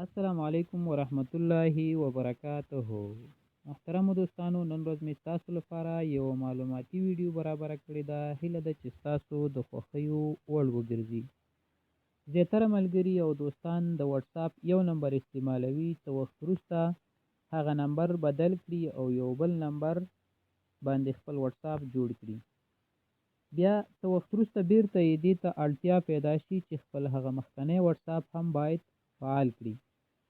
السلام علیکم ورحمت الله وبرکاته. محترمو دوستانو، نن ورځ مې ستاسو لپاره یو معلوماتي ویډیو برابره کړې ده. هیله ده چې ستاسو د خوښیو وړ وګرځي. زیاتره ملګري او دوستان د واتساپ یو نمبر استعمالوي، څه وخت وروسته هغه نمبر بدل کړي او یو بل نمبر باندې خپل واتساپ جوړ کړي. بیا څه وخت وروسته بیرته یې دې ته اړتیا پیدا شي چې خپل هغه مخکنی واتساپ هم باید فعال کړي،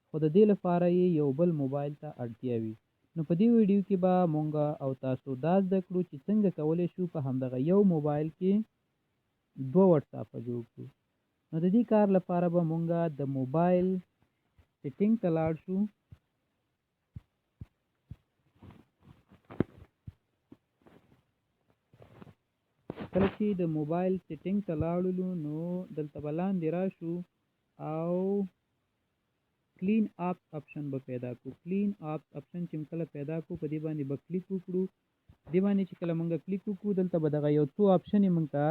خو د دې لپاره یې یو بل موبایل ته اړتیا وي. نو په دې ویډیو کې به مونږ او تاسو دا زده کړو چې څنګه کولی شو په همدغه یو موبایل کې دوه واتساپه جوړ کړو. نو د دې کار لپاره به مونږ د موبایل سیټینګ ته لاړ شو. کله چې د موبایل سیټینګ ته لاړلو نو دلته به لاندې راشو او کلین اپس اپشن به پیدا کړو. کلین اپس اپشن چې کله پیدا کړو په دې باندې به کلیک وکړو. دې باندې چې کله مونږ کلیک وکړو دلته به دغه یو څو اپشنې مونږ ته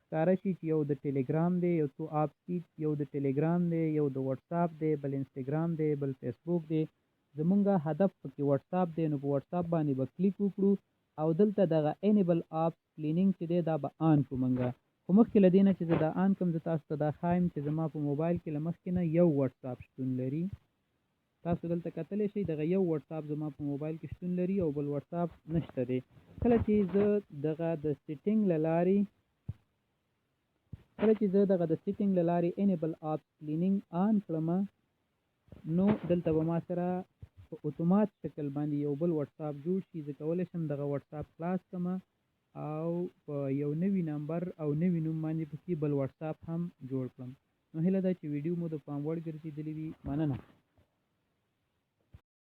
ښکاره شي چې یو د ټیلیګرام دی، یو څو اپس دي، یو د ټیلیګرام دی، یو د واتساپ دی، بل انسټاګرام دی، بل فیسبوک دی. زمونږ هدف پکې واتساپ دی، نو په واتساپ باندې به کلیک وکړو او دلته دغه انیبل اپس کلینینګ چې دی دا به آن کړو مونږ. خو مخکې له دې نه چې زه دا آن کړم، زه تاسو ته دا ښایم چې زما په موبایل کې له مخکې نه یو واتساپ شتون لري. تاسو دلته کتلی شئ دغه یو واتساپ زما په موبایل کې شتون لري او بل واتساپ نشته دی. کله چې زه دغه د سیټینګ له لارې انیبل اپس کلینینګ آن کړم، نو دلته به ما سره په اتومات شکل باندې یو بل واتساپ جوړ شي. زه کولی شم دغه واتساپ خلاص کړم او په یو نوي نمبر او نوي نوم باندې پکې بل واتساپ هم جوړ کړم. نو هیله ده چې ویډیو مو د پام وړ ګرځېدلې وي. مننه.